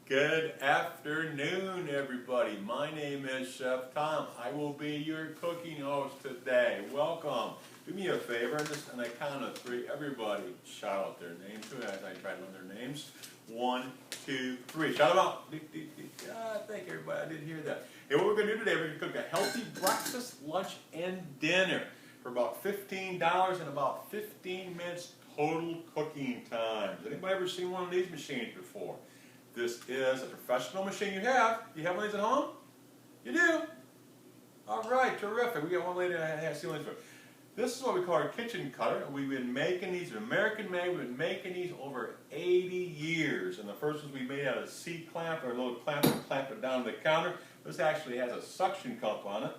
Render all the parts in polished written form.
Good afternoon, everybody. My name is Chef Tom. I will be your cooking host today. Welcome. Do me a favor, just on the count of three, everybody shout out their names as I try to learn their names. 1, 2, 3. Shout them out. Thank you, everybody. I didn't hear that. Hey, what we're going to do today, we're going to cook a healthy breakfast, lunch, and dinner for about $15 and about 15 minutes total cooking time. Has anybody ever seen one of these machines before? This is a professional machine you have. Do you have one of these at home? You do? All right, terrific. We got one lady that has seen one of these. This is what we call our kitchen cutter. We've been making these, American made. We've been making these over 80 years. And the first ones we made out of a C-clamp or a little clamp that clamped it down to the counter. This actually has a suction cup on it.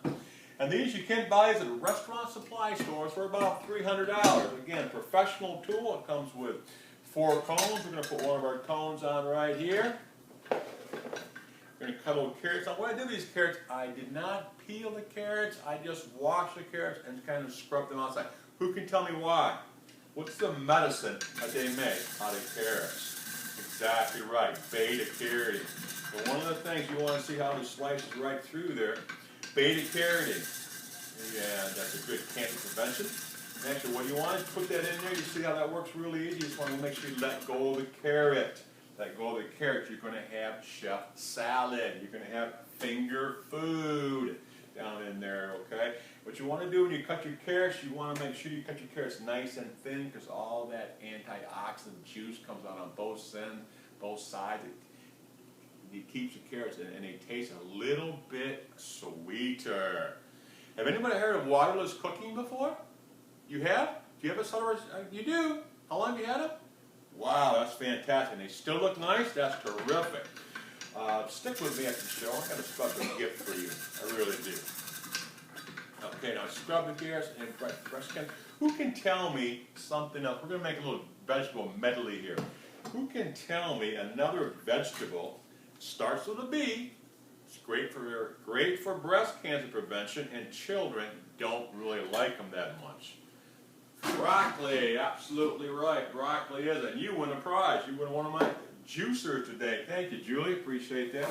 And these you can buy these at restaurant supply stores for about $300. Again, professional tool. It comes with 4 cones. We're going to put one of our cones on right here. We're going to cut little carrots. Now, when I do these carrots, I did not peel the carrots. I just wash the carrots and kind of scrub them outside. Who can tell me why? What's the medicine that they make out of carrots? Exactly right, beta-carotene. But one of the things you want to see how this slices right through there, beta-carotene. Yeah, that's a good cancer prevention. Actually, when you want to put that in there, you see how that works really easy. You just want to make sure you let go of the carrot. Let go of the carrot. You're going to have chef salad. You're going to have finger food down in there, okay? What you want to do when you cut your carrots, you want to make sure you cut your carrots nice and thin because all that antioxidant juice comes out on both sides. It keeps the carrots and they taste a little bit sweeter. Have anybody heard of waterless cooking before? You have? Do you have a soda? You do? How long have you had it? Wow, that's fantastic. They still look nice? That's terrific. Stick with me at the show. I got a special gift for you. I really do. Okay, now scrub the carrots and fresh can. Who can tell me something else? We're going to make a little vegetable medley here. Who can tell me another vegetable starts with a B? It's great for breast cancer prevention, and children don't really like them that much. Broccoli, absolutely right. Broccoli is it. And you win a prize. You win one of my juicers today. Thank you, Julie. Appreciate that.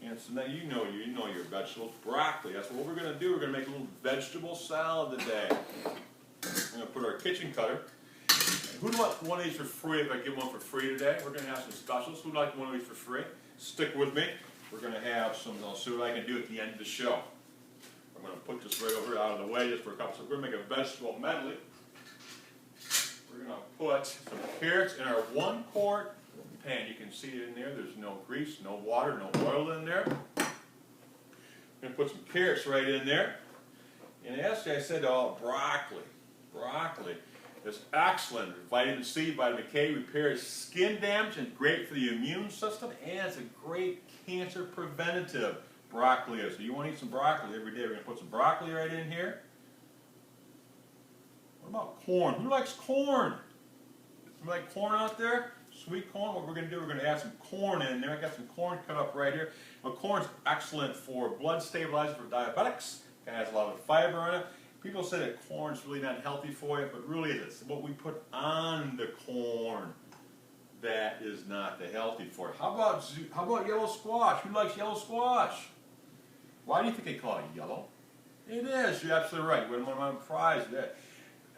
And so now you know your vegetables. Broccoli. That's what we're going to do. We're going to make a little vegetable salad today. We're going to put our kitchen cutter. Who'd want one of these for free if I give one for free today? We're going to have some specials. Who'd like one of these for free? Stick with me. We're going to have some, I'll see what I can do at the end of the show. I'm going to put this right over out of the way just for a couple. So we're going to make a vegetable medley. We're going to put some carrots in our 1-quart pan. You can see it in there. There's no grease, no water, no oil in there. We're going to put some carrots right in there. And yesterday I said, broccoli. Broccoli is excellent. Vitamin C, vitamin K repairs skin damage and great for the immune system. And it's a great cancer preventative. Broccoli is. So you want to eat some broccoli every day. We're going to put some broccoli right in here. What about corn? Who likes corn? You like corn out there? Sweet corn? What we're going to do, we're going to add some corn in there. I got some corn cut up right here. Now, corn's excellent for blood stabilizer for diabetics. It has a lot of fiber in it. People say that corn's really not healthy for you, but really it's what we put on the corn that is not the healthy for it. How about yellow squash? Who likes yellow squash? Why do you think they call it yellow? It is. You're absolutely right. One of my prizes.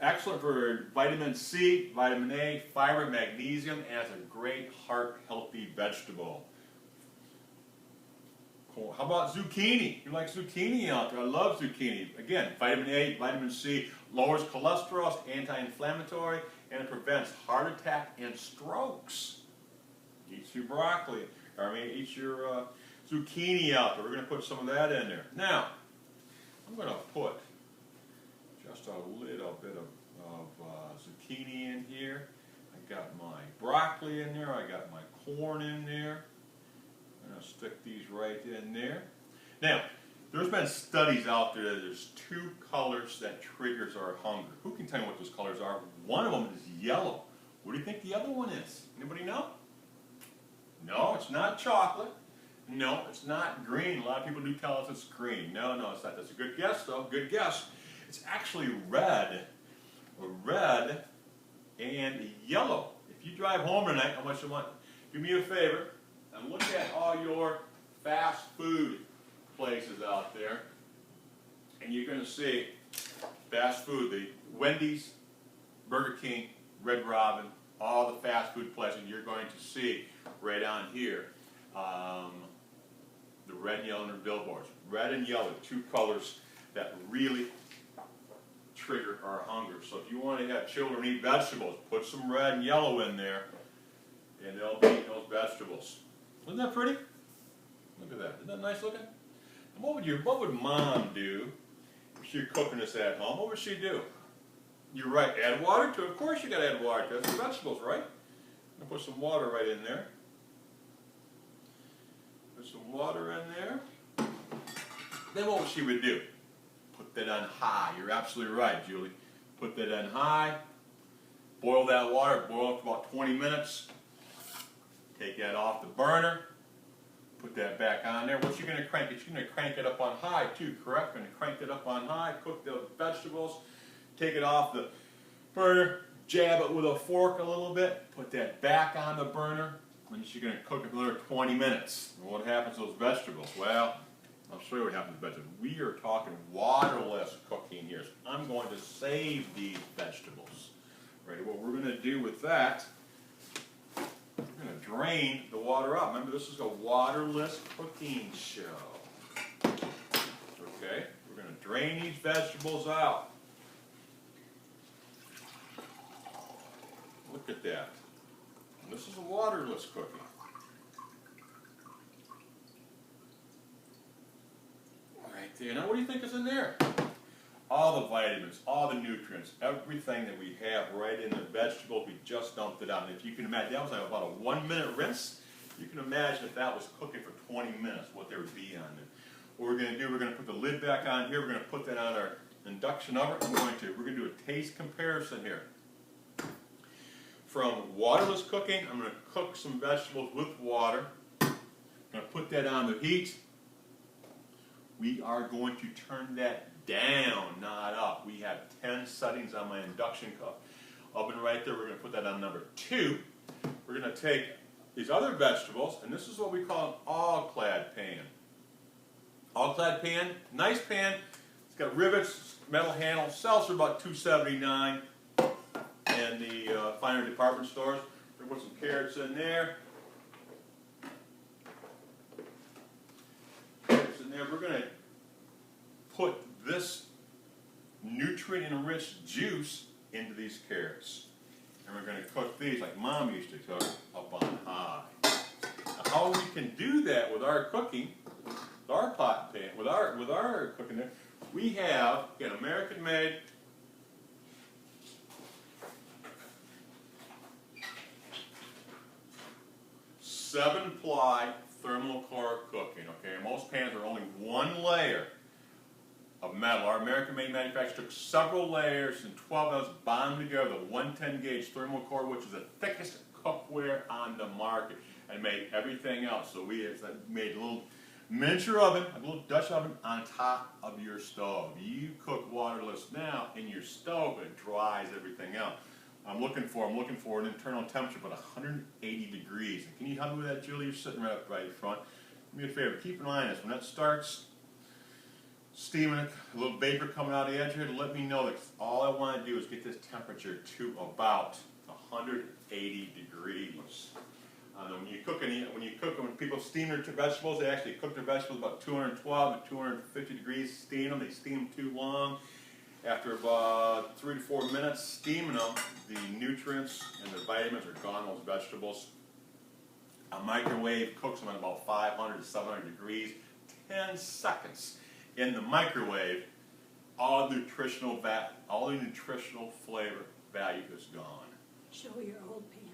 Excellent for vitamin C, vitamin A, fiber, magnesium, and it's a great heart-healthy vegetable. Cool. How about zucchini? You like zucchini out there? I love zucchini. Again, vitamin A, vitamin C, lowers cholesterol, it's anti-inflammatory, and it prevents heart attack and strokes. Eat your broccoli. Eat your zucchini out there. We're going to put some of that in there. Now, I'm going to put just a little bit of zucchini in here. I got my broccoli in there. I got my corn in there. I'm going to stick these right in there. Now, there's been studies out there that there's 2 colors that triggers our hunger. Who can tell me what those colors are? One of them is yellow. What do you think the other one is? Anybody know? No, it's not chocolate. No, it's not green. A lot of people do tell us it's green. No, it's not. That's a good guess, though. Good guess. It's actually red. Red and yellow. If you drive home tonight, how much you want? Do me a favor. and look at all your fast food places out there, and you're going to see fast food, the Wendy's, Burger King, Red Robin, all the fast food places you're going to see right on here. The red and yellow and billboards. Red and yellow, two colors that really trigger our hunger. So if you want to have children eat vegetables, put some red and yellow in there, and they'll eat those vegetables. Isn't that pretty? Look at that. Isn't that nice looking? And what would mom do if she's cooking this at home? What would she do? You're right, add water to it. Of course you got to add water to it. It's vegetables, right? I'm going to put some water right in there. Put some water in there. Then what she would do? Put that on high. You're absolutely right, Julie. Put that on high. Boil that water. Boil it for about 20 minutes. Take that off the burner. Put that back on there. What's she going to crank it? She's going to crank it up on high too, correct? Going to crank it up on high. Cook the vegetables. Take it off the burner. Jab it with a fork a little bit. Put that back on the burner. And she's going to cook it for another 20 minutes. And what happens to those vegetables? Well, I'll show you what happens to vegetables. We are talking waterless cooking here. So I'm going to save these vegetables. Right? What we're going to do with that, we're going to drain the water out. Remember, this is a waterless cooking show. Okay? We're going to drain these vegetables out. Look at that. And this is a waterless cooking. Right there. Now what do you think is in there? All the vitamins, all the nutrients, everything that we have right in the vegetables, we just dumped it out. And if you can imagine, that was like about a 1-minute rinse. You can imagine if that was cooking for 20 minutes, what there would be on it. What we're going to do, we're going to put the lid back on here. We're going to put that on our induction oven. We're going to do a taste comparison here. From waterless cooking, I'm going to cook some vegetables with water. I'm going to put that on the heat. We are going to turn that down, not up. We have 10 settings on my induction oven right there. We're going to put that on number 2. We're going to take these other vegetables, and this is what we call an all-clad pan. All-clad pan, nice pan. It's got rivets, metal handle, sells for about $2.79 in the finer department stores. We're going to put some carrots in there. We're going to put this nutrient-enriched juice into these carrots. And we're going to cook these like Mom used to cook, up on high. Now, how we can do that with our cooking, with our pot pan, with our cooking there, we have, again, American-made, seven-ply thermal-core cooking. Okay, most pans are only one layer of metal. Our American-made manufacturer took several layers and 12 of those bound together with a 110 gauge thermal core, which is the thickest cookware on the market, and made everything else. So we made a little miniature oven, a little Dutch oven on top of your stove. You cook waterless now in your stove, it dries everything out. I'm looking for an internal temperature of about 180 degrees. And can you help me with that, Julie? You're sitting right up right in front. Do me a favor, keep an eye on this. When that starts steaming, a little vapor coming out of the edge here, let me know that all I want to do is get this temperature to about 180 degrees. When people steam their vegetables, they actually cook their vegetables about 212 to 250 degrees. Steam them, they steam too long. After about 3 to 4 minutes steaming them, the nutrients and the vitamins are gone in those vegetables. A microwave cooks them at about 500 to 700 degrees, 10 seconds. In the microwave, all the nutritional flavor value is gone. Show your old pan.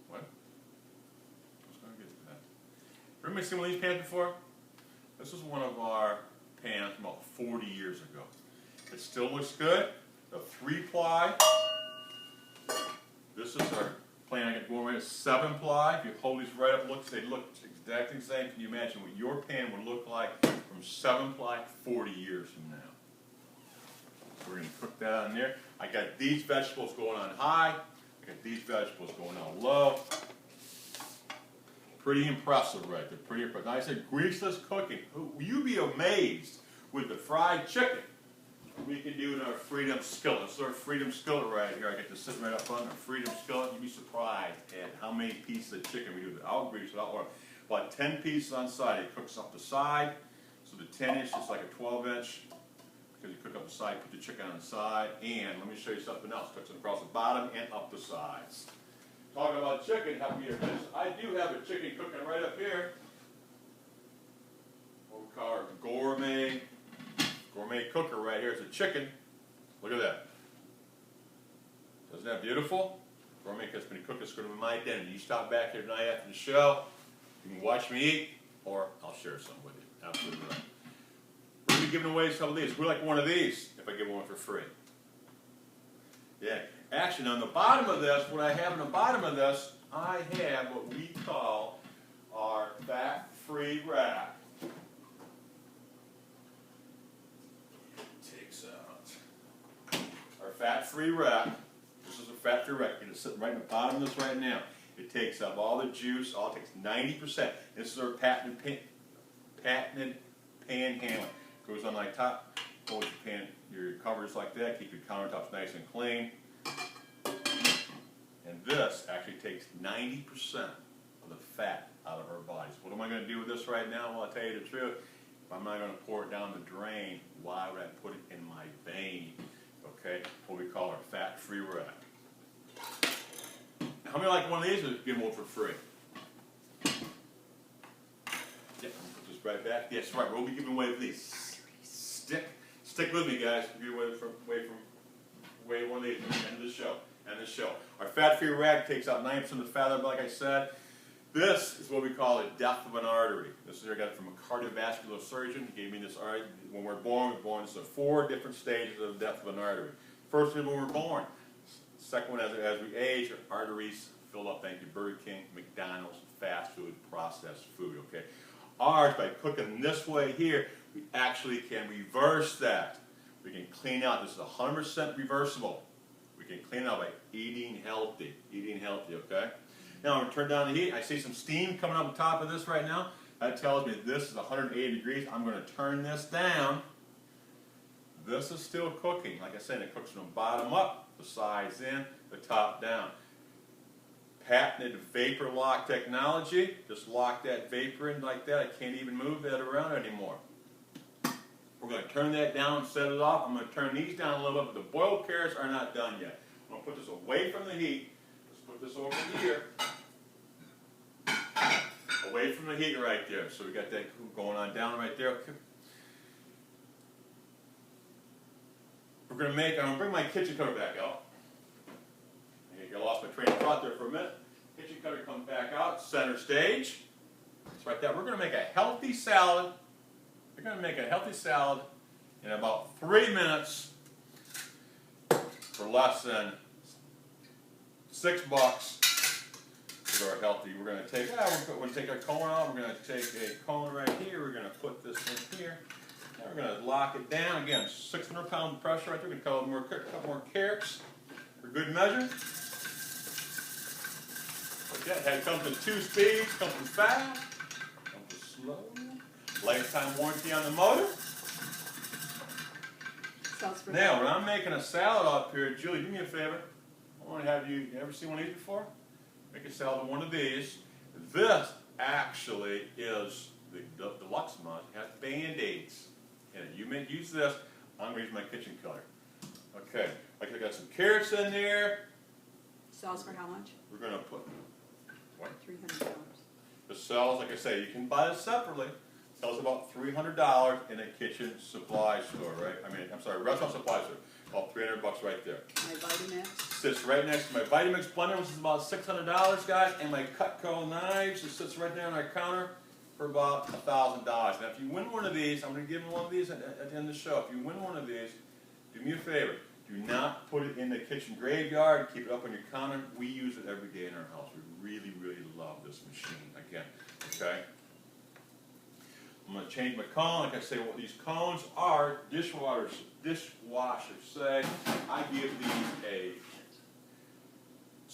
What? I was going to get to that. Remember seen one of these pans before? This is one of our pans from about 40 years ago. It still looks good. A 3-ply. This is our plan. I got going right at 7-ply. If you hold these right up, they look exactly the same. Can you imagine what your pan would look like from 7-ply 40 years from now? So we're going to cook that on there. I got these vegetables going on high. I got these vegetables going on low. pretty impressive right there, pretty impressive. Now I said greaseless cooking. You'd be amazed with the fried chicken we can do in our Freedom Skillet. This is our Freedom Skillet right here. I get to sit right up on the Freedom Skillet. You'd be surprised at how many pieces of chicken we do without grease, without oil. About 10 pieces on side. It cooks up the side. So the 10-inch is like a 12-inch. Because you cook up the side, put the chicken on the side. And let me show you something else. Cooks it across the bottom and up the sides. Talking about chicken, help me here. I do have a chicken cooking right up here. What we call our gourmet cooker right here. It's a chicken. Look at that. Isn't that beautiful? Gourmet has been cooked. It's going to be my dinner. You stop back here tonight after the show. You can watch me eat, or I'll share some with you. Absolutely right. We're going to be giving away some of these. We're like one of these if I give one for free. Yeah. Actually, on the bottom of this, what I have on the bottom of this, I have what we call our fat-free rack. Takes out our fat-free rack. This is a fat-free rack. It's sitting right in the bottom of this right now. It takes up all the juice. All it takes 90%. This is our patented pan handling. Goes on like top. Hold your pan, your covers like that. Keep your countertops nice and clean. And this actually takes 90% of the fat out of our bodies. What am I going to do with this right now? Well, I'll tell you the truth. If I'm not going to pour it down the drain, why would I put it in my vein? Okay, what we call our fat-free rack. How many like one of these or give them away for free? Yeah, put this right back. Yes, right. We'll be giving away these. Stick with me, guys. We'll give away one of these at the end of the show. Our fat-free rag takes out 90% of the fat of it, like I said. This is what we call a death of an artery. This is I got it from a cardiovascular surgeon. He gave me this artery. When we're born, this is 4 different stages of death of an artery. First one when we're born. Second one, as we age, our arteries fill up. Thank you, Burger King, McDonald's, fast food, processed food. Okay, ours, by cooking this way here, we actually can reverse that. We can clean out. This is 100% reversible. We can clean it out by eating healthy. Okay? Now I'm going to turn down the heat. I see some steam coming up on top of this right now. That tells me this is 180 degrees. I'm going to turn this down. This is still cooking. Like I said, it cooks from the bottom up, the sides in, the top down. Patented vapor lock technology. Just lock that vapor in like that. I can't even move that around anymore. We're going to turn that down and set it off. I'm going to turn these down a little bit, but the boiled carrots are not done yet. I'm going to put this away from the heat. Let's put this over here. Away from the heat right there. So we got that going on down right there. Okay. I'm going to bring my kitchen cutter back out. I lost my train of thought there for a minute. Kitchen cutter comes back out, center stage. It's right there. We're going to make a healthy salad. We're going to make a healthy salad in about 3 minutes for less than $6. For our healthy. We're going to take our cone out. We're going to take a cone right here. We're going to put this in here. And we're going to lock it down. Again, 600-pound pressure right there. We're going to cut a couple more carrots for good measure. Yeah, it comes in 2 speeds. Comes in fast. Comes in slow. Lifetime warranty on the motor. Now, when I'm making a salad up here, Julie, do me a favor. I want to have you ever seen one of these before? Make a salad with one of these. This actually is the deluxe mod. It has Band-Aids in it. You may use this. I'm going to use my kitchen cutter. Okay, I got some carrots in there. Sells for how much? We're going to put what? $300. This sells, like I say, you can buy it separately. It sells about $300 in a kitchen supply store, right? Restaurant supply store. About $300 right there. My Vitamix? Sits right next to my Vitamix blender, which is about $600, guys, and my Cutco knives. It sits right there on our counter for about $1,000. Now, if you win one of these, I'm going to give you one of these at the end of the show. If you win one of these, do me a favor. Do not put it in the kitchen graveyard. Keep it up on your counter. We use it every day in our house. We really, really love this machine. Again, okay? I'm going to change my cone. Like I say, what these cones are, dishwashers say. I give these a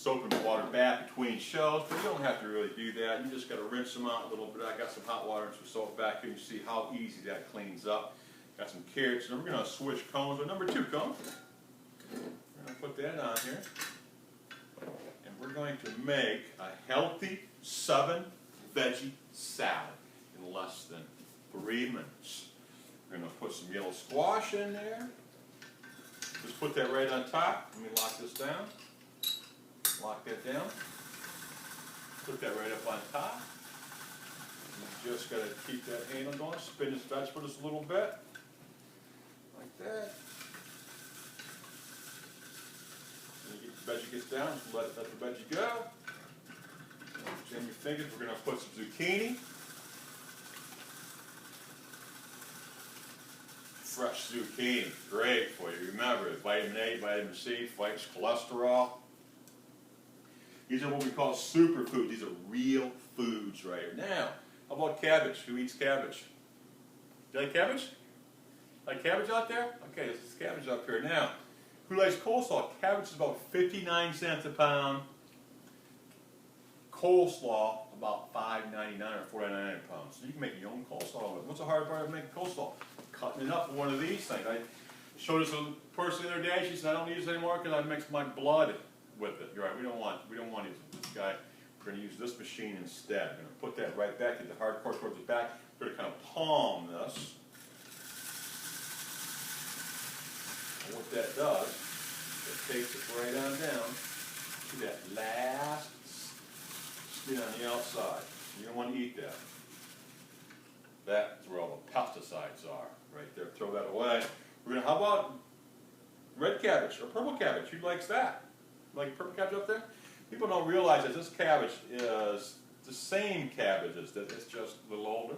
soap and water bath between shows, but you don't have to really do that. You just got to rinse them out a little bit. I got some hot water and some soap back here. You can see how easy that cleans up. Got some carrots, and we're going to switch cones with number 2 cone. We're going to put that on here, and we're going to make a healthy 7 veggie salad in less than 3 minutes. We're going to put some yellow squash in there. Just put that right on top. Let me lock this down. Lock that down. Put that right up on top. You just got to keep that handle going. Spin this vegetable just a little bit. Like that. When the veggie gets down, just let the veggie go. Jam your fingers. We're going to put some zucchini. Fresh zucchini, great for you. Remember, vitamin A, vitamin C, fights cholesterol. These are what we call superfoods. These are real foods right here. Now, how about cabbage? Who eats cabbage? Do you like cabbage? Like cabbage out there? Okay, this is cabbage up here. Now, who likes coleslaw? Cabbage is about 59 cents a pound. Coleslaw, about $5.99 or $4.99 a pound. So you can make your own coleslaw with it. What's the hard part of making coleslaw? Cutting it up with one of these things. I showed this a person the other day. She said, I don't use it anymore because I mix my blood with it. You're right, we don't want this guy. We're going to use this machine instead. We're going to put that right back, get the hard part towards the back. We're going to kind of palm this. And what that does, it takes it right on down to that last skin on the outside. You don't want to eat that. That's where all the pesticides are, right there. Throw that away. We're gonna. How about red cabbage or purple cabbage? Who likes that? Like purple cabbage up there? People don't realize that this cabbage is the same cabbage as this. It's just a little older.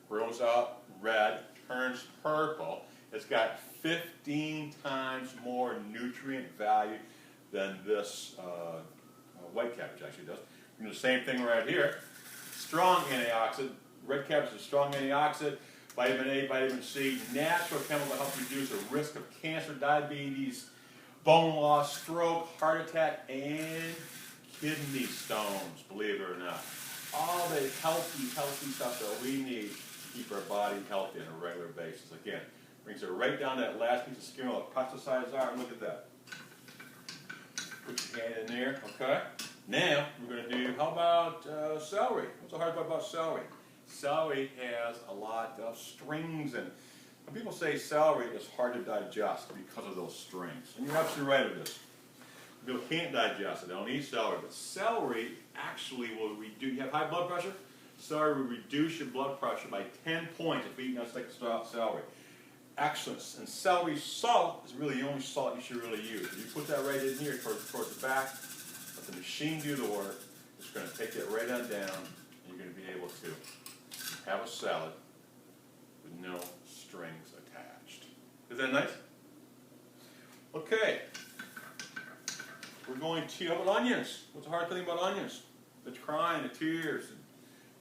Grows out red, turns purple. It's got 15 times more nutrient value than this white cabbage actually does. And the same thing right here. Strong antioxidant. Red cabbage is a strong antioxidant, vitamin A, vitamin C, natural chemical to help reduce the risk of cancer, diabetes, bone loss, stroke, heart attack, and kidney stones, believe it or not. All the healthy stuff that we need to keep our body healthy on a regular basis. Again, brings it right down that last piece of skin where the pesticides are, and look at that. Put your hand in there, okay? Now, we're going to do, how about celery? What's the hard part about celery? Celery has a lot of strings in it. When people say celery is hard to digest because of those strings, and you're absolutely right with this. People can't digest it, they don't eat celery, but celery actually will reduce, you have high blood pressure? Celery will reduce your blood pressure by 10 points if you eat a stick of celery. Excellent. And celery salt is really the only salt you should really use. If you put that right in here towards the back, let the machine do the work. It's going to take that right on down, and you're going to be able to have a salad with no strings attached. Is that nice? Okay. We're going to, how about onions? What's the hard thing about onions? The crying, the tears.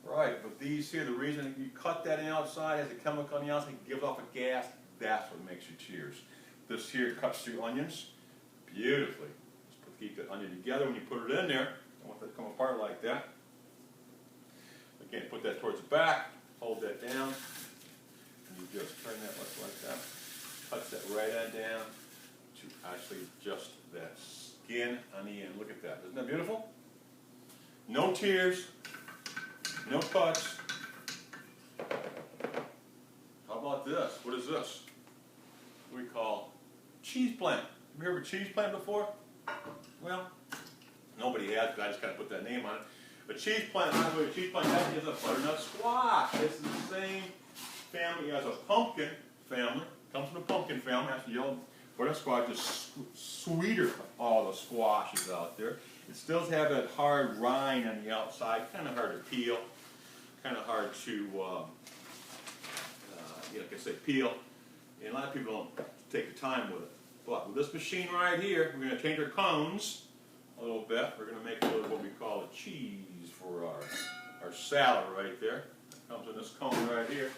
Right, but these here, the reason you cut that on the outside, has a chemical on the outside, it gives off a gas, that's what makes you tears. This here cuts through onions beautifully. Just keep the onion together when you put it in there. Don't want that to come apart like that. Again, put that towards the back, hold that down, and you just turn that like that. Touch that right on down to actually just that skin on the end. Look at that. Isn't that beautiful? No tears. No cuts. How about this? What is this? What we call cheese plant. Have you heard of a cheese plant before? Well, nobody has, but I just kind of put that name on it. A cheese plant, by the way, a cheese plant that is a butternut squash. It's the same family as a pumpkin family. Comes from the pumpkin family. That's the yellow butternut squash. Is sweeter of all the squashes out there. It still has that hard rind on the outside, kind of hard to peel, kind of hard to, like I say, peel. And a lot of people don't take the time with it. But with this machine right here, we're going to change our cones a little bit. We're going to make a little what we call a cheese for our salad right there. It comes in this cone right here.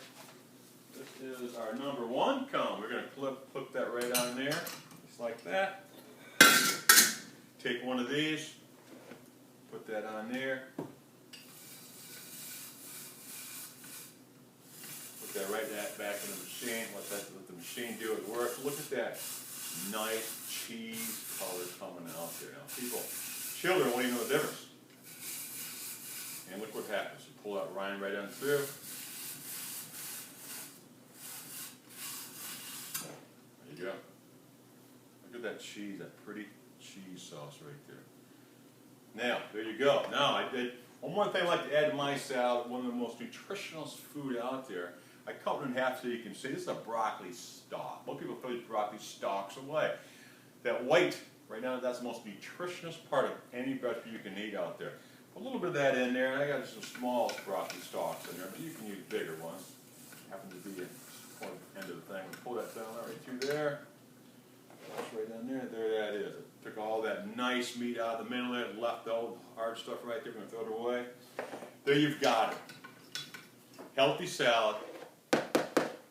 This is our number 1 cone. We're going to clip that right on there, just like that. take one of these, put that on there. Put that right back in the machine. Let the machine do its work. Look at that nice cheese color coming out there. Now, children won't even know the difference. And look what happens. You pull that rind right on through. There you go. Look at that cheese, that pretty cheese sauce right there. Now, there you go. Now, one more thing I'd like to add to my salad, one of the most nutritional food out there. I cut it in half so you can see. This is a broccoli stalk. Most people throw these broccoli stalks away. That white, right now, that's the most nutritious part of any vegetable you can eat out there. Put a little bit of that in there, and I got some small broccoli stalks in there, but you can use bigger ones. Happen to be at the end of the thing. Pull that down right through there. That's right down there. There that is. It took all that nice meat out of the middle there, left all the hard stuff right there. We're going to throw it away. There you've got it. Healthy salad.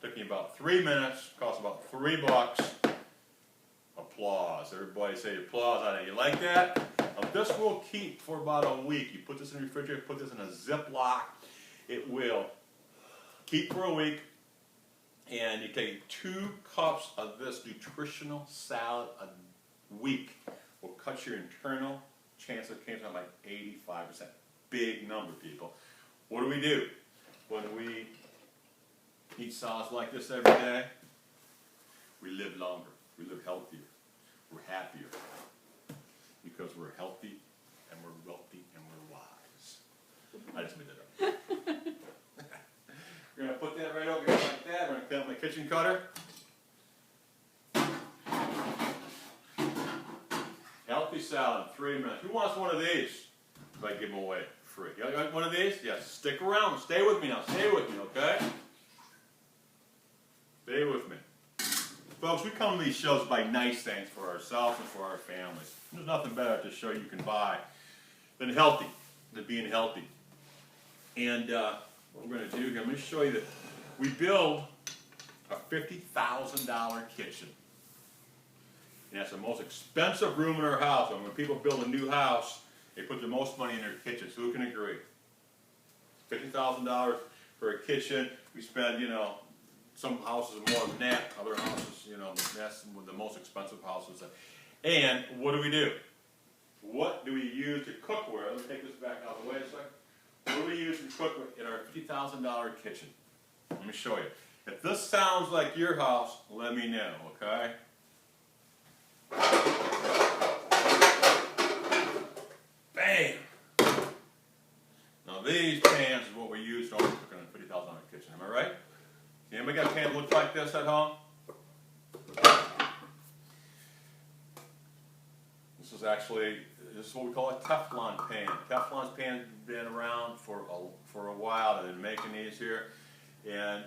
Took me about 3 minutes. Cost about $3. Applause. Everybody say applause on it. You like that? Now, this will keep for about a week. You put this in the refrigerator, put this in a Ziploc. It will keep for a week. And you take 2 cups of this nutritional salad a week. Will cut your internal chance of cancer by 85%. Big number, people. What do we do when we eat salads like this every day? We live longer. We live healthier. We're happier. Because we're healthy, and we're wealthy, and we're wise. I just made that up. We're going to put that right over here like that. We're going to cut out my kitchen cutter. Healthy salad in 3 minutes. Who wants one of these? If I give them away free. You got one of these? Yes. Stick around. Stay with me now. Stay with me, okay? Stay with me. Folks, we come to these shows to buy nice things for ourselves and for our families. There's nothing better to show you can buy than being healthy. And what we're going to do here, I'm going to show you that we build a $50,000 kitchen. And that's the most expensive room in our house. And when people build a new house, they put the most money in their kitchen. So who can agree? $50,000 for a kitchen. We spend, some houses are more than that. Other houses, that's the most expensive houses. And what do? What do we use to cook with? Let me take this back out of the way a second. What do we use to cook with in our $50,000 kitchen? Let me show you. If this sounds like your house, let me know, okay? Bam! Now these pans is what we use to cook in a $50,000 kitchen. Am I right? Anybody got a pan that looks like this at home? This is what we call a Teflon pan. Teflon's pan has been around for a while. They've been making these here, and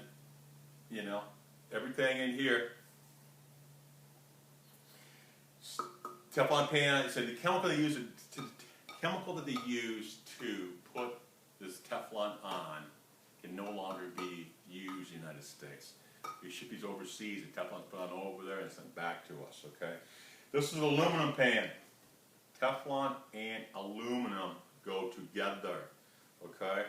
everything in here. Teflon pan. So the chemical that they use to put this Teflon on can no longer be used in the United States. We ship these overseas. The Teflon's put on over there and sent back to us. Okay. This is an aluminum pan. Teflon and aluminum go together, okay?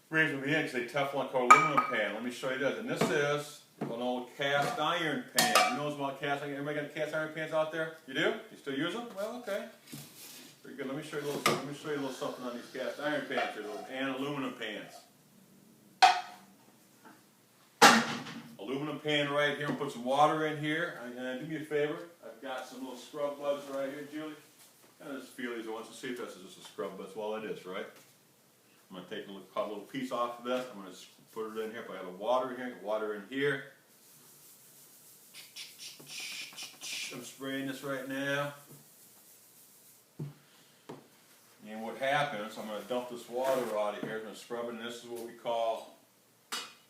The reason we say Teflon called aluminum pan, let me show you this. And this is an old cast iron pan. You know about cast iron? Everybody got cast iron pans out there? You do? You still use them? Well, okay. Very good. Let me show you a little something on these cast iron pans here, and aluminum pans. Aluminum pan right here. I'm gonna put some water in here. Do me a favor. I've got some little scrub buds right here, Julie. Kind of just feel these ones to see if this is just a scrub, but that's all it is, right? I'm going to take cut a little piece off of this. I'm going to put it in here. If I have the water here, water in here. I'm spraying this right now. And what happens, I'm going to dump this water out of here. I'm going to scrub it, and this is what we call,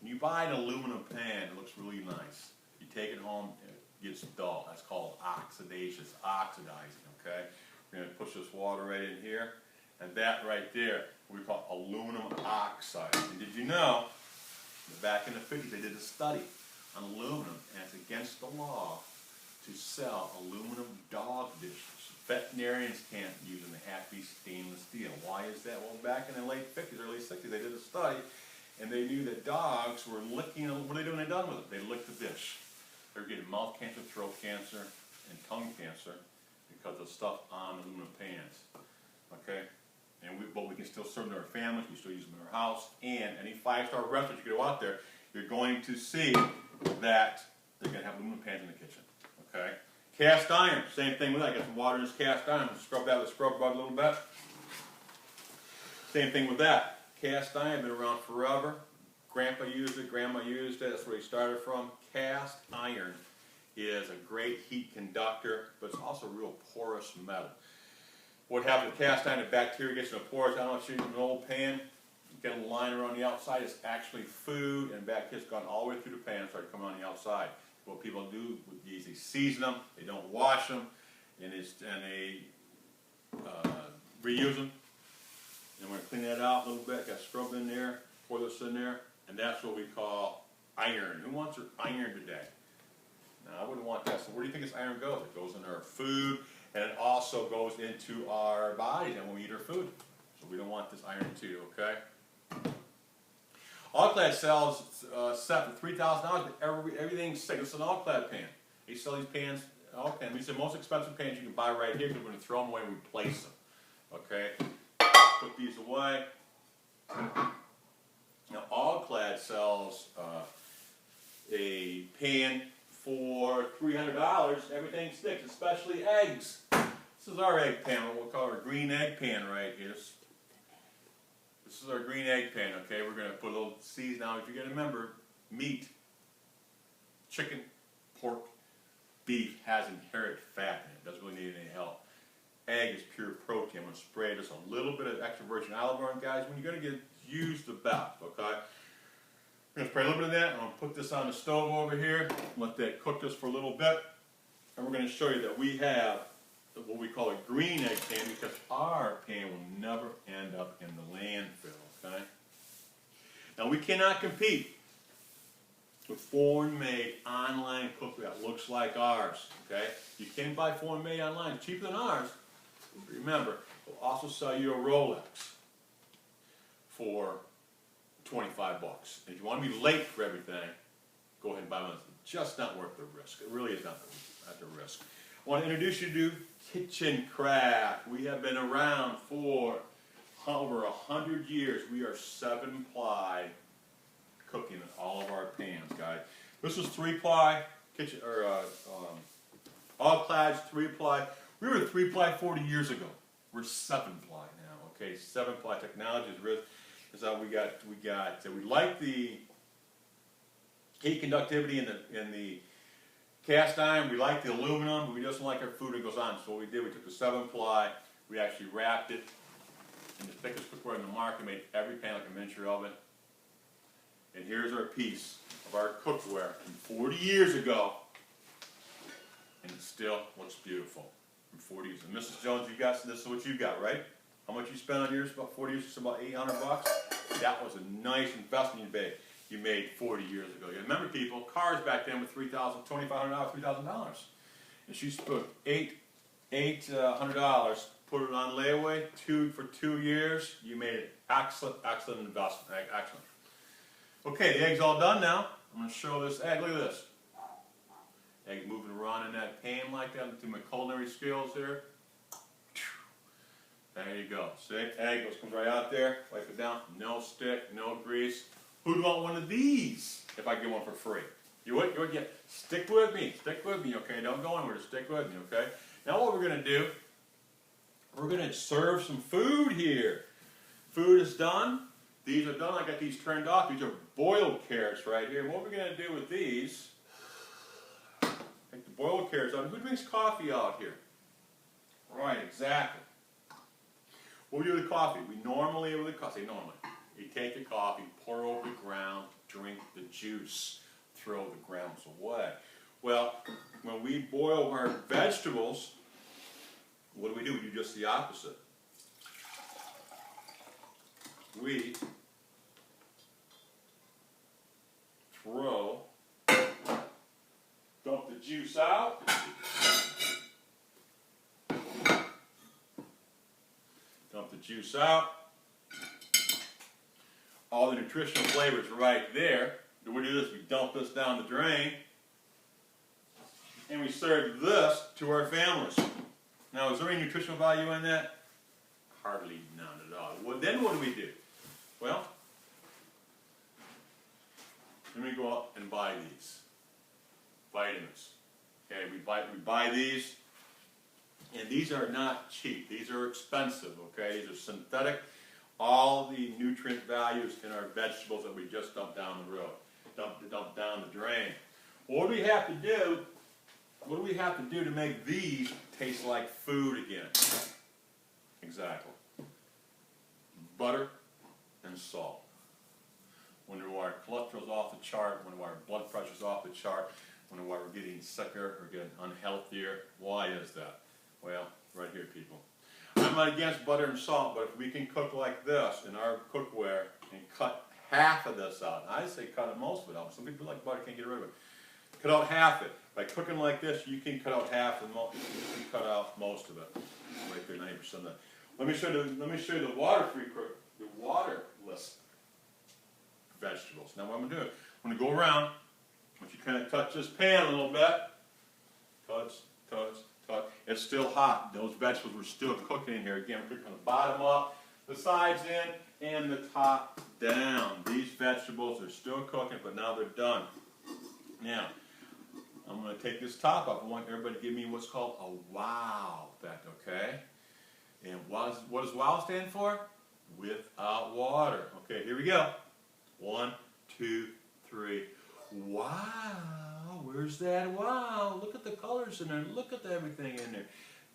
when you buy an aluminum pan, it looks really nice. You take it home, it gets dull. That's called oxidation. It's oxidizing, okay? We're going to push this water right in here, and that right there we call aluminum oxide. And did you know that back in the 50s they did a study on aluminum, and it's against the law to sell aluminum dog dishes, veterinarians can't use them. They have to be stainless steel. Why is that? Well, back in the late 50s, early 60s, they did a study, and they knew that dogs were licking, what are they doing when they're done with it? They lick the dish. They're getting mouth cancer, throat cancer, and tongue cancer because of stuff on aluminum pans. Okay? But we can still serve them to our families, we still use them in our house, and any 5-star restaurant you go out there, you're going to see that they're going to have aluminum pans in the kitchen. Okay? Cast iron, same thing with that. Get some water in this cast iron, scrub that with a scrub rug a little bit. Same thing with that. Cast iron, been around forever. Grandpa used it, Grandma used it, that's where he started from. Cast iron is a great heat conductor, but it's also real porous metal. What happens with cast iron, the bacteria gets in the pores. I don't know if you use an old pan, you get a line around the outside, it's actually food, and bacteria's gone all the way through the pan and started coming on the outside. What people do with these, they season them, they don't wash them, and they reuse them. And we're going to clean that out a little bit, got scrub in there, pour this in there, and that's what we call iron. Who wants their iron today? Now, I wouldn't want that. So where do you think this iron goes? It goes in our food, and it also goes into our bodies and when we eat our food. So we don't want this iron too, okay? All-Clad sells set for $3,000, but everything's sick. It's an All-Clad pan. They sell these pans, All-Clad. These are the most expensive pans you can buy right here because we're going to throw them away and replace them. Okay? Put these away. Now, All-Clad sells a pan for $300. Everything sticks, especially eggs. This is our egg pan, what we'll call our green egg pan right here. This is our green egg pan, okay? We're going to put a little season now. If you're going to remember, meat, chicken, pork, beef has inherent fat in it. It doesn't really need any help. Egg is pure protein. I'm going to spray just a little bit of extra virgin olive oil, guys. When you're going to use the best, okay? We're going to spray a little bit of that. I'm going to put this on the stove over here. Let that cook this for a little bit. And we're going to show you that we have what we call a green egg pan because our pan will never end up in the landfill, okay? Now we cannot compete with foreign-made online cookware that looks like ours, okay? You can buy foreign-made online, it's cheaper than ours. Remember, we'll also sell you a Rolex for $25. And if you want to be late for everything, go ahead and buy one. It's just not worth the risk. It really is not the risk. I want to introduce you to Kitchen Craft. We have been around for over 100 years. We are 7-ply cooking in all of our pans, guys. This is 3-ply kitchen or All-Clad's 3-ply. We were 3-ply 40 years ago. We're 7-ply now. Okay, 7-ply technology is how we like the heat conductivity in the cast iron. We like the aluminum, but we just don't like our food that goes on. So what we did, we took the 7-ply, we actually wrapped it in the thickest cookware in the market, made every pan like a miniature oven. And here's our piece of our cookware from 40 years ago, and it still looks beautiful from 40 years. And Mrs. Jones, you got this is what you got, right? How much you spent on yours? About 40 years, about $800. That was a nice investment you made 40 years ago. You remember, people, cars back then were $2,500, $3,000. And she put $800, put it on layaway, for 2 years. You made an excellent investment. Excellent. Okay, the egg's all done now. I'm going to show this egg. Look at this. Egg moving around in that pan like that. Through my culinary skills here. There you go. See, egg comes right out there. Wipe it down. No stick, no grease. Who'd want one of these if I get one for free? You would? You would? Yeah. Stick with me. Stick with me, okay? Don't go anywhere. Stick with me, okay? Now what we're going to do, we're going to serve some food here. Food is done. These are done. I got these turned off. These are boiled carrots right here. And what we're going to do with these, take the boiled carrots out. Who drinks coffee out here? Right, exactly. What we do with coffee, we normally, you take the coffee, pour over the ground, drink the juice, throw the grounds away. Well, when we boil our vegetables, what do? We do just the opposite. We dump the juice out, juice out. All the nutritional flavors right there. Then we do this, we dump this down the drain. And we serve this to our families. Now, is there any nutritional value in that? Hardly none at all. Well, then what do? Well, then we go out and buy these vitamins. Okay, we buy these, and these are not cheap. These are expensive. Okay, these are synthetic. All the nutrient values in our vegetables that we just dumped down the road, dump down the drain. What do we have to do? What do we have to do to make these taste like food again? Exactly. Butter and salt. When our cholesterol's off the chart, when our blood pressure's off the chart, when we're getting sicker or getting unhealthier, why is that? Well, right here, people. I'm not against butter and salt, but if we can cook like this in our cookware and cut half of this out, I say cut most of it out. Some people like butter, can't get rid of it. Cut out half it. By cooking like this, you can cut out half and you can cut out most of it. Right there, 90% of that. Let me show you the water-free, the waterless vegetables. Now what I'm gonna do, I'm gonna go around. Once you kind of touch this pan a little bit, touch. It's still hot. Those vegetables were still cooking in here. Again, we're cooking the bottom up, the sides in, and the top down. These vegetables are still cooking, but now they're done. Now, I'm going to take this top off. I want everybody to give me what's called a wow effect, okay? And what does wow stand for? Without water. Okay, here we go. 1, 2, 3. Wow, where's that wow? Look at the colors in there. Look at everything in there.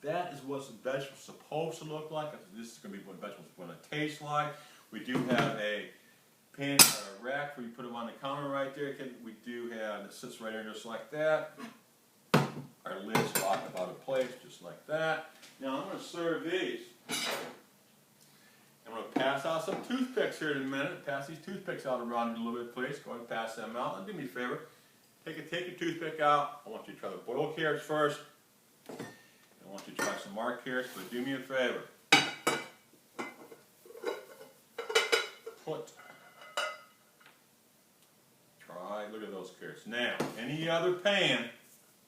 That is what the vegetable's supposed to look like. This is going to be what vegetables are going to taste like. We do have a pan or a rack where you put them on the counter right there. We do have, it sits right there just like that. Our lids lock up out of place just like that. Now I'm going to serve these. I'm going to pass out some toothpicks here in a minute. Pass these toothpicks out around a little bit, please. Go ahead and pass them out. And do me a favor. Take your toothpick out. I want you to try the boiled carrots first. I want you to try some marked carrots, but do me a favor. Look at those carrots. Now, any other pan,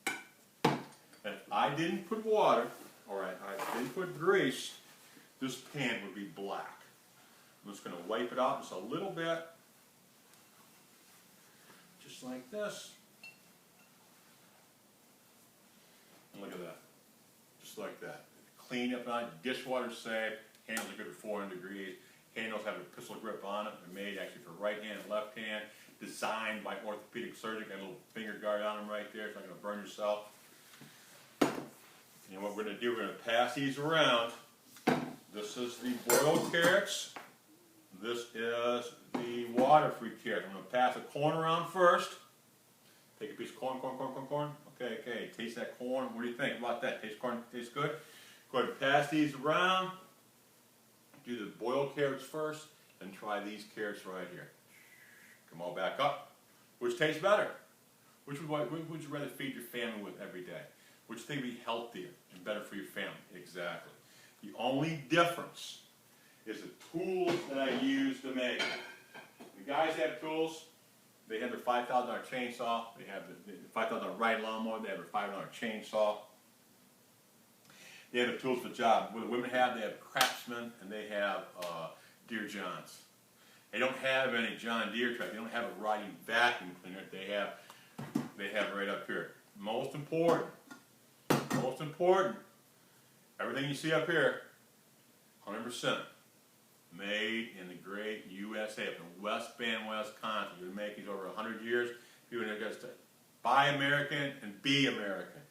if I didn't put water, or I didn't put grease, this pan would be black. I'm just going to wipe it out just a little bit, just like this. And look at that, just like that. Clean up on it, dishwater safe, handles are good at 400 degrees. Handles have a pistol grip on it. They're made actually for right hand and left hand. Designed by orthopedic surgeon. Got a little finger guard on them right there. It's not going to burn yourself. And what we're going to do, we're going to pass these around. This is the boiled carrots. This is the water-free carrots. I'm going to pass the corn around first. Take a piece of corn. Okay. Taste that corn. What do you think about that? Tastes good? Go ahead and pass these around. Do the boiled carrots first, and try these carrots right here. Come all back up. Which tastes better? Which would you rather feed your family with every day? Which thing would be healthier and better for your family? Exactly. The only difference is the tools that I use to make it. The guys have tools. They have their $5,000 chainsaw. They have the $5,000 riding lawnmower. They have their $500 chainsaw. They have the tools for the job. What the women have, they have Craftsman, and they have Deere Johns. They don't have any John Deere truck. They don't have a riding vacuum cleaner. They have right up here. Most important, everything you see up here, 100% made in the great USA, up in West Bend, Wisconsin. We've been making these over 100 years. People are going to buy American and be American.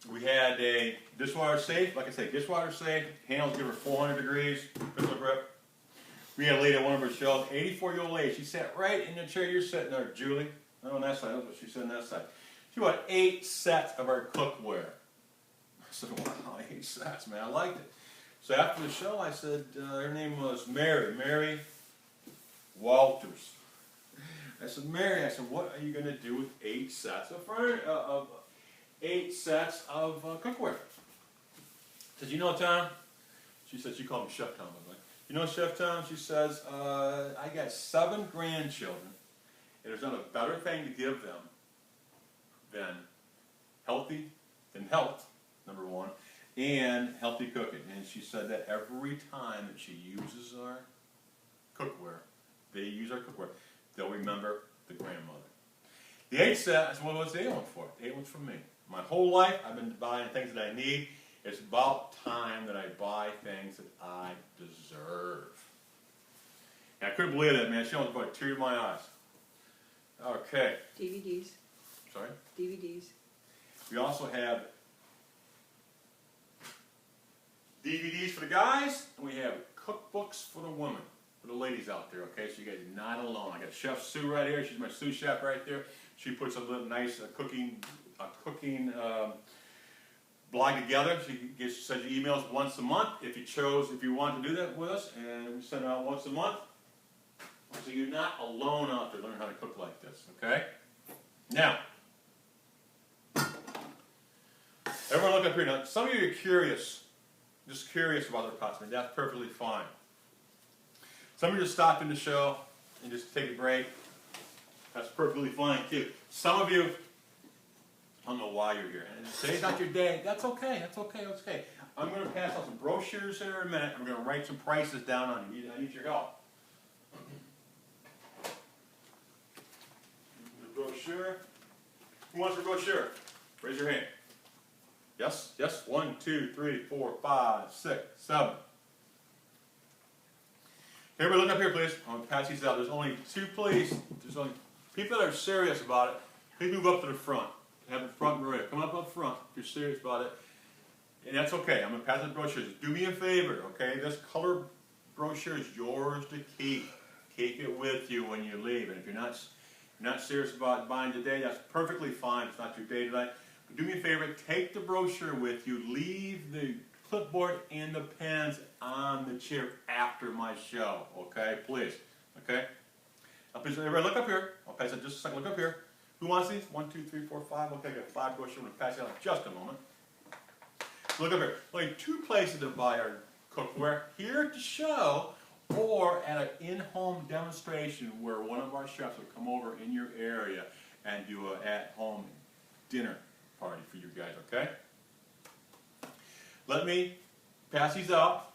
We had a dishwater safe, like I said, dishwater safe, handles give her 400 degrees, pistol grip. We had a lady at one of her shows, 84-year-old lady. She sat right in the chair you're sitting there, Julie. Not on that side, that's what she said on that side. She bought 8 sets of our cookware. I said, wow, 8 sets, man, I liked it. So after the show, I said, her name was Mary Walters. I said, Mary, what are you going to do with 8 sets of cookware? Said, you know, Tom, She said she called me Chef Tom. I was like, you know, Chef Tom, she says, I got 7 grandchildren, and there's not a better thing to give them than health, number one, and healthy cooking. And she said that every time that she uses our cookware, they use our cookware, they'll remember the grandmother. The 8 set, that's what was the 8 one for. The 8 one's for me. My whole life, I've been buying things that I need. It's about time that I buy things that I deserve. And I couldn't believe that, man. She almost brought a tear to my eyes. Okay. DVDs. Sorry? DVDs. We also have DVDs for the guys, and we have cookbooks for the women, for the ladies out there, okay? So you guys are not alone. I got Chef Sue right here. She's my sous chef right there. She puts a little nice cooking blog together. She sends you emails once a month if you want to do that with us, and we send it out once a month. So you're not alone out there learning how to cook like this, okay? Now, everyone look up here. Now, some of you are curious, just curious about their pots, and that's perfectly fine. Some of you just stopped in the show and just take a break. That's perfectly fine too. Some of you, I don't know why you're here. And today's not your day. That's okay. That's okay. That's okay. I'm going to pass out some brochures here in a minute. I'm going to write some prices down on you. I need your help. The brochure. Who wants a brochure? Raise your hand. Yes? Yes? 1, 2, 3, 4, 5, 6, 7. Everybody look up here, please. I'm going to pass these out. There's only 2, please. There's only people that are serious about it. Please move up to the front. Have the front row. Come up front if you're serious about it. And that's okay. I'm going to pass the brochures. Do me a favor, okay? This color brochure is yours to keep. Keep it with you when you leave. And if you're not serious about buying today, that's perfectly fine. It's not your day tonight. But do me a favor. Take the brochure with you. Leave the clipboard and the pens on the chair after my show, okay? Please, okay? Now, please, everybody look up here. I'll pass it just a second. Look up here. Who wants these? 1, 2, 3, 4, 5. Okay, I got 5 brochures. I'm going to pass it out in just a moment. Look up here. Only 2 places to buy our cookware. Here at the show or at an in-home demonstration where one of our chefs will come over in your area and do an at-home dinner party for you guys, okay? Let me pass these out.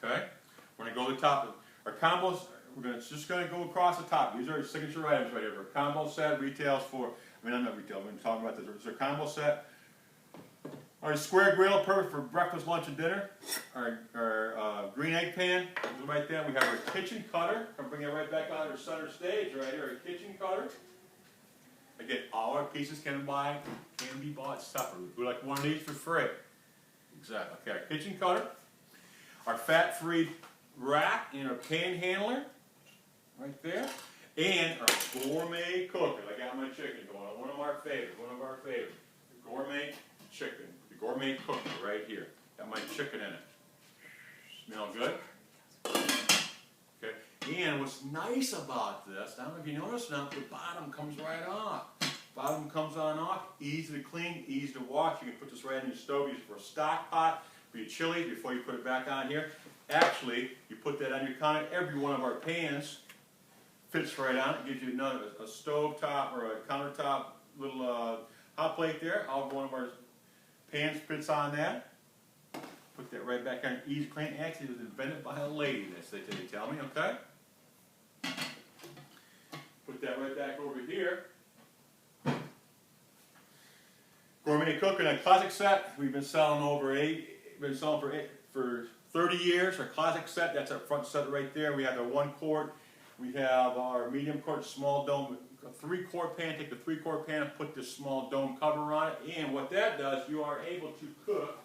Okay? We're going to go to the top. Our combos, just going to go across the top. These are our signature items right here. Our combo set retails for, I'm not retail, I'm talking about this. It's our combo set. Our square grill, perfect for breakfast, lunch, and dinner. Our green egg pan, right there. We have our kitchen cutter. I'm bringing it right back on our center stage right here. Our kitchen cutter. Again, all our pieces can be bought separately. We like one of these for free. Exactly. Okay, our kitchen cutter, our fat-free rack, and our panhandler, right there, and our gourmet cooker. I got my chicken going on. One of our favorites. The gourmet chicken. The gourmet cooker right here. Got my chicken in it. Smell good? Okay. And what's nice about this, I don't know if you noticed now, the bottom comes right off. Bottom comes on off, easy to clean, easy to wash. You can put this right in your stove, use it for a stock pot, for your chili before you put it back on here. Actually, you put that on your counter. Every one of our pans fits right on. It gives you a stove top or a countertop little hot plate there. One of our pans fits on that. Put that right back on, easy clean. Actually, it was invented by a lady, they tell me, okay? Put that right back over here. Gourmet cooker, a classic set. We've been selling for 30 years. Our classic set, that's our front set right there. We have our 1 quart. We have our medium quart, small dome, a 3-quart pan. Take the 3-quart pan and put this small dome cover on it. And what that does, you are able to cook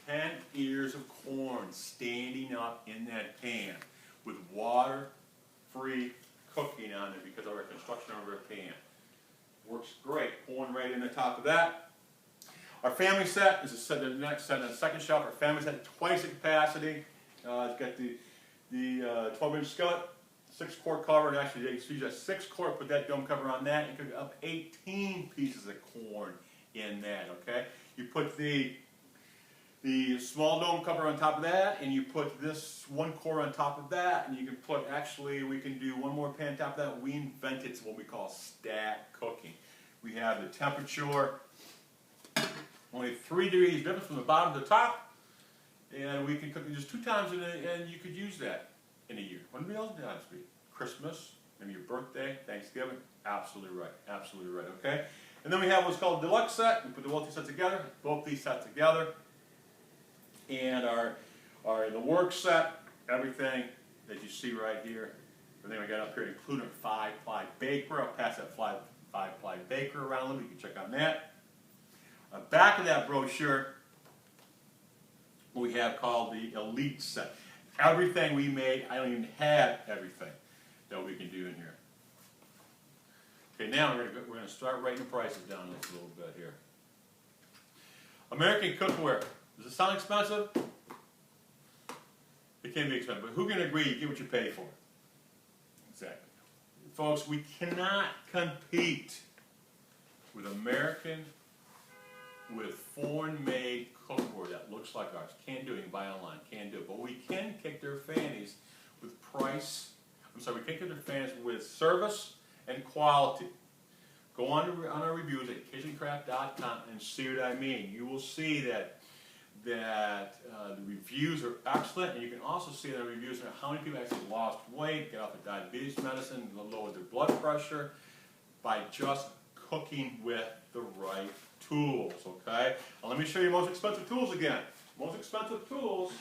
10 ears of corn standing up in that pan with water-free cooking on it because of our construction of our pan. Works great. Corn right in the top of that. Our family set is the next set on the second shelf. Our family set twice the capacity. It's got the 12-inch skillet, 6-quart cover, and actually you use a 6-quart. Put that dome cover on that. You cook up 18 pieces of corn in that. Okay. You put the the small dome cover on top of that, and you put this one core on top of that, and you can put, actually, we can do one more pan on top of that. We invented what we call stack cooking. We have the temperature, only 3 degrees difference from the bottom to the top, and we can cook it just 2 times, and you could use that in a year. When else did that be? Christmas, maybe your birthday, Thanksgiving. Absolutely right, okay? And then we have what's called a deluxe set. We put the both these sets together, and our the work set, everything that you see right here, everything I got up here, including a 5-ply baker. I'll pass that 5-ply baker around a little bit. You can check on that. Back of that brochure, we have called the Elite set. Everything we made, I don't even have everything that we can do in here. Okay, now we're going to start writing the prices down a little bit here. American cookware. Does it sound expensive? It can be expensive, but who can agree you get what you pay for? Exactly. Folks, we cannot compete with foreign-made cookware that looks like ours. Can't do it. You can buy online. Can't do it. But we can kick their fannies with price. We can kick their fannies with service and quality. Go on our reviews at kitchencraft.com and see what I mean. You will see that the reviews are excellent, and you can also see the reviews on how many people actually lost weight, get off of diabetes medicine, lower their blood pressure by just cooking with the right tools, okay? Now let me show you the most expensive tools again. Most expensive tools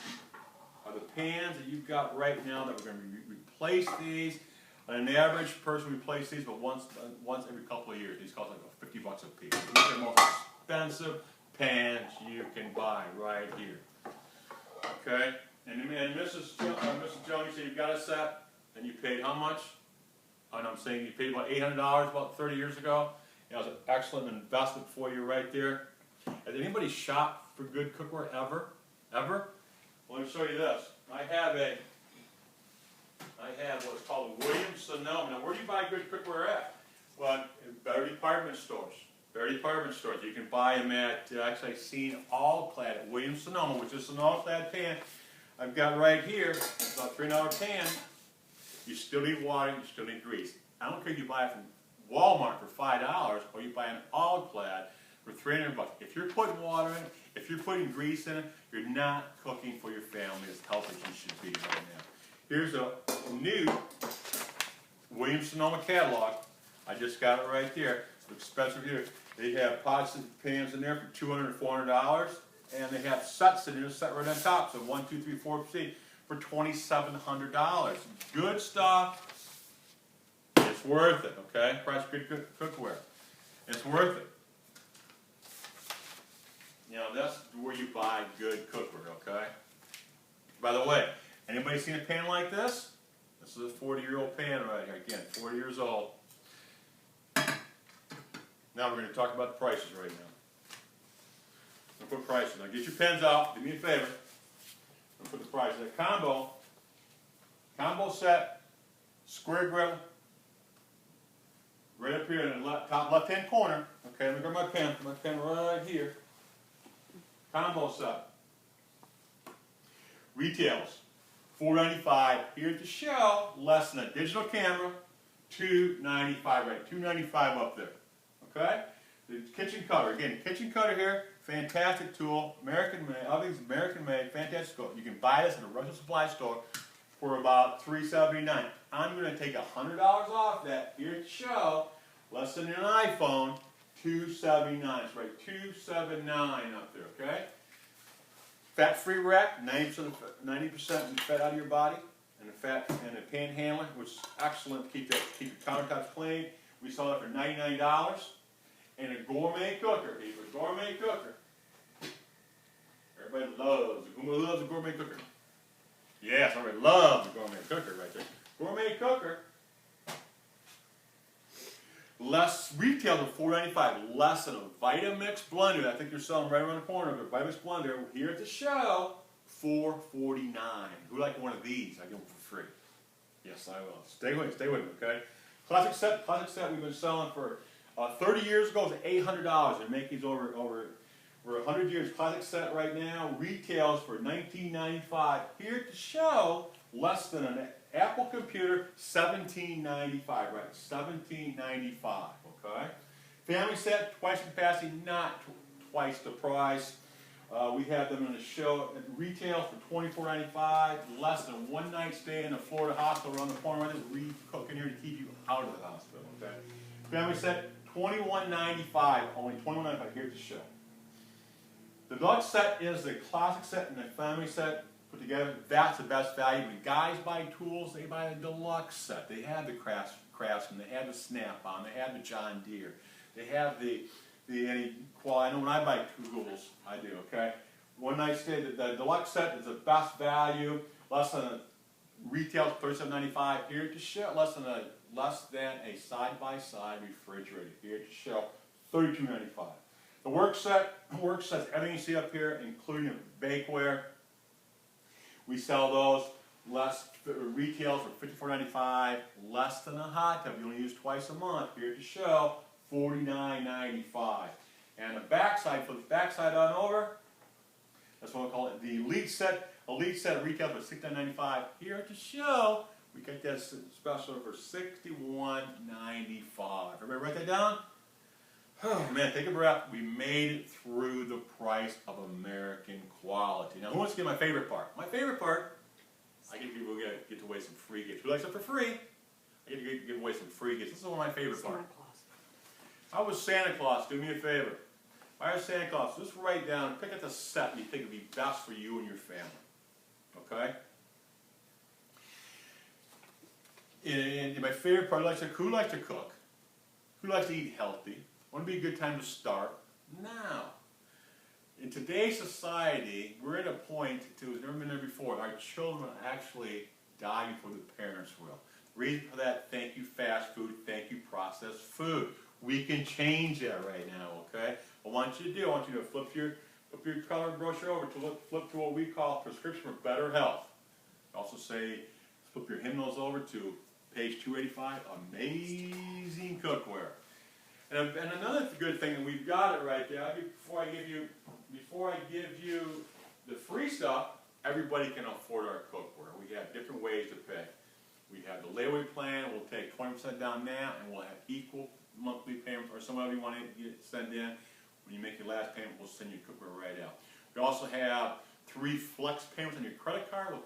are the pans that you've got right now that we're going to replace these. On an average person replace these, but once every couple of years. These cost like $50 a piece. These are the most expensive pans you can buy right here. Okay? And Mrs. Jones, you said you've got a set, and you paid how much? And I'm saying you paid about $800 about 30 years ago. It was an excellent investment for you right there. Has anybody shopped for good cookware ever? Ever? Well, let me show you this. I have what's called a Williams-Sonoma. Now, where do you buy good cookware at? Well, in better department stores. You can buy them at, actually I've seen All-Clad at Williams-Sonoma, which is an All-Clad pan I've got right here. It's about a $3 pan. You still need water, you still need grease. I don't care if you buy it from Walmart for $5 or you buy an All-Clad for $300. If you're putting water in it, if you're putting grease in it, you're not cooking for your family as healthy as you should be right now. Here's a new Williams-Sonoma catalog. I just got it right there. It's expensive here. They have pots and pans in there for $200 and $400, and they have sets in there, set right on top. So 1, 2, 3, 4, 5 for $2,700. Good stuff. It's worth it. Okay, price good cookware. It's worth it. You know, that's where you buy good cookware. Okay. By the way, anybody seen a pan like this? This is a 40-year-old pan right here. Again, 40 years old. Now we're going to talk about the prices right now. I'm going to put prices. Now get your pens out. Do me a favor. I'm going to put the prices. A combo set, square grill, right up here in the top left-hand corner. Okay, let me grab my pen right here. Combo set. Retails. $4.95 here at the show, less than a digital camera, $2.95, right? $2.95 up there. Okay? The kitchen cutter. Again, kitchen cutter here, fantastic tool, American made, everything's American made, fantastic tool. You can buy this at a Russian supply store for about $3.79. I'm going to take $100 off that here at the show, less than an iPhone, $2.79. That's right, $2.79 up there, okay? Fat-free rack, 90% fat out of your body, and a panhandler, which is excellent to keep your countertops clean. We sell it for $99, and a gourmet cooker. Everybody loves a gourmet cooker. Yes, everybody loves a gourmet cooker right there. Gourmet cooker. Less retail than $4.95, less than a Vitamix blender. I think they're selling right around the corner of a Vitamix blender here at the show, $4.49. Who like one of these? I give them for free. Yes, I will. Stay with me, okay? Classic set we've been selling for 30 years ago. It was $800. They make these over For 100 years, classic set right now retails for $19.95. Here at the show, less than an Apple computer, $17.95, right? $17.95, okay? Family set, twice the capacity, not twice the price. We have them in the show at retail for $24.95, less than one night stay in a Florida hospital around the corner. Right? Just cooking here to keep you out of the hospital, okay? Family set, $21.95, only $21.95 here at the show. The deluxe set is the classic set and the family set put together. That's the best value. When guys buy tools, they buy the deluxe set. They have the Craftsman, they have the Snap-on, they have the John Deere, they have the I know when I buy tools, I do, okay? One night stay, the deluxe set is the best value, less than a retail $37.95 here at the show, less than a side-by-side refrigerator here at the show, $32.95. The work set's everything you see up here, including bakeware. We sell those retail for $54.95, less than a hot tub. You only use twice a month here at the show, $49.95. And the backside, flip the backside on over, that's what we call it, the Elite set. Elite set retails for $69.95. Here at the show, we get that special for $61.95. Everybody write that down? Oh man, take a breath. We made it through the price of American quality. Now, who wants to get my favorite part? My favorite part, I get people get to away some free gifts. Who likes it for free? I get to give away some free gifts. This is one of my favorite parts. How was Santa Claus? Do me a favor. If I was Santa Claus, just write down, pick out the set you think would be best for you and your family. Okay? And my favorite part, who likes to cook? Who likes to eat healthy? Wouldn't it be a good time to start? Now. In today's society, we're at a point, too, it's never been there before, our children actually die before the parents will. The reason for that, thank you fast food, thank you processed food. We can change that right now, okay? What I want you to do, I want you to flip your color brochure over to flip to what we call Prescription for Better Health. Also say, flip your hymnals over to page 285, Amazing Cookware. And another good thing, and we've got it right there, before I give you the free stuff, everybody can afford our cookware. We have different ways to pay. We have the layaway plan, we'll take 20% down now, and we'll have equal monthly payment, or some of you want to send in. When you make your last payment, we'll send you cookware right out. We also have 3 flex payments on your credit card.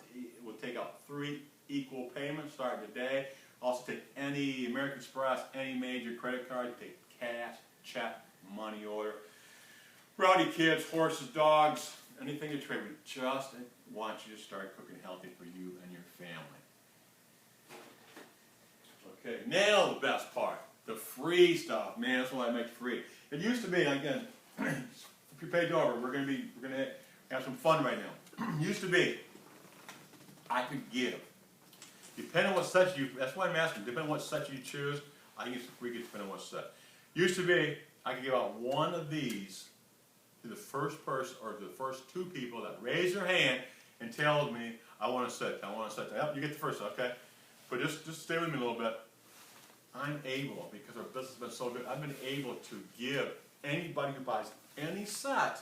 We'll take out 3 equal payments starting today. Also take any American Express, any major credit card, take cash, check, money order. Rowdy kids, horses, dogs, anything to trade. We just want you to start cooking healthy for you and your family. Okay, now the best part, the free stuff. Man, that's what I make free. It used to be, again, if you paid over, we're gonna have some fun right now. Used to be, I could give. Depending on what set that's why I'm asking, depending on what set you choose, I can get some free gifts depending on what set. Used to be, I could give out one of these to the first person, or to the first 2 people that raise their hand and tell me, I want a set, I want a set. Yep, you get the first, okay? But just stay with me a little bit. I'm able, because our business has been so good, I've been able to give anybody who buys any set,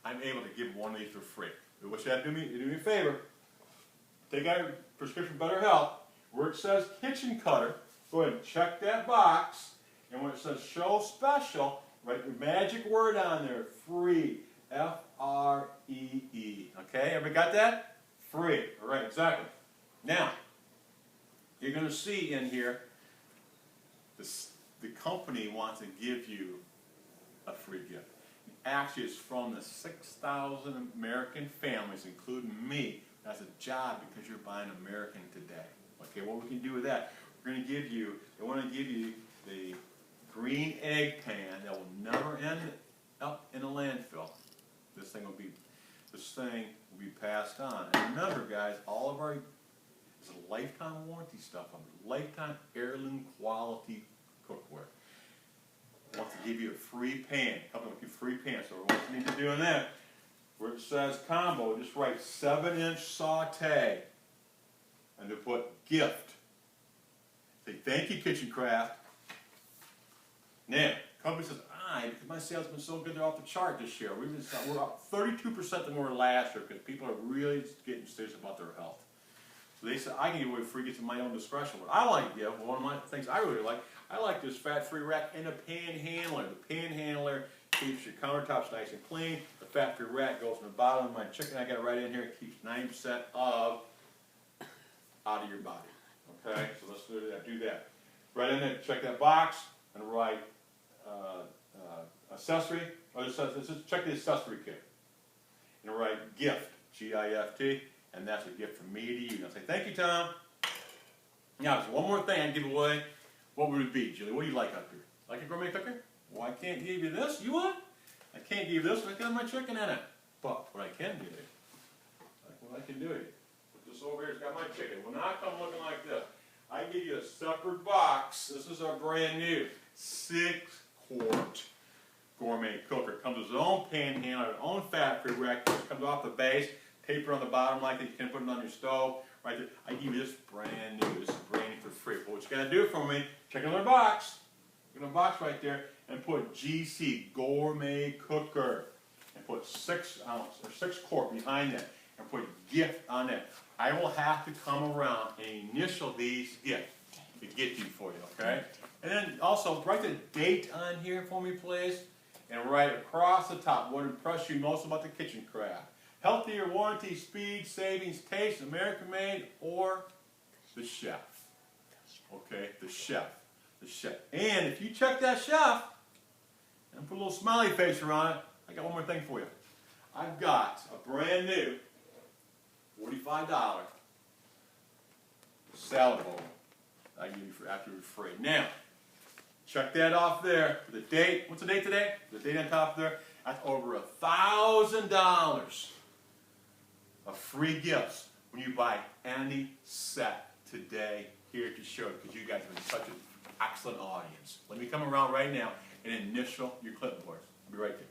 I'm able to give one of these for free. But what you have to do me a favor, take out your Prescription Better Health, where it says kitchen cutter, go ahead and check that box, and when it says show special, write the magic word on there, free, F-R-E-E. Okay, everybody got that? Free, all right, exactly. Now, you're going to see in here, the company wants to give you a free gift. Actually, it's from the 6,000 American families, including me, that's a job because you're buying American today. Okay, what we can do with that, we're going to give you, they want to give you the green egg pan that will never end up in a landfill. This thing will be passed on. And remember, guys, all of our it's a lifetime warranty stuff on lifetime heirloom quality cookware. Wants to give you a free pan, couple of free pans. So what you need to do in that, where it says combo, just write 7-inch saute, and to put gift. Say thank you, Kitchen Craft. Now, company says, why? Because my sales have been so good, they're off the chart this year. We're up 32% than we were last year because people are really getting serious about their health. So they said, I can give away free gifts at my own discretion. What I like to give, one of my things I really like, I like this fat-free rack and a panhandler. The panhandler keeps your countertops nice and clean. The fat-free rack goes in the bottom of my chicken. I got it right in here. It keeps 90% of out of your body. Okay, so let's do that. Right in there, check that box and write accessory. Or just check the accessory kit and write gift, G-I-F-T, and that's a gift from me to you. Now say thank you, Tom. Now there's one more thing I can give away. What would it be, Julie? What do you like up here? Like a gourmet cooker? Well, I can't give you this. You what? I can't give you this. I got my chicken in it. But what I can do, put this over here. It's got my chicken. Will not come looking like this. I give you a separate box. This is our brand new 6-quart gourmet cooker. It comes with its own panhandler, its own fat-free rack. It comes off the base, taper on the bottom like that. You can put it on your stove. Right there. I give you this brand new. This is brand new for free. But what you got to do for me, check another box. Look at the box right there and put GC Gourmet Cooker and put 6 ounce or 6 quart behind that and put gift on that. I will have to come around and initial these gifts to get you for you, okay? And then also write the date on here for me, please, and write across the top what impressed you most about the kitchen craft. Healthier, warranty, speed, savings, taste, American made, or the chef. Okay, the chef. The chef. And if you check that chef and put a little smiley face around it, I got one more thing for you. I've got a brand new $45 salad bowl I give you for after you're free. Now, check that off there. The date, what's the date today? The date on top there. That's over $1,000 of free gifts when you buy any set today here at the show because you guys have been such an excellent audience. Let me come around right now and initial your clipboards. I'll be right there.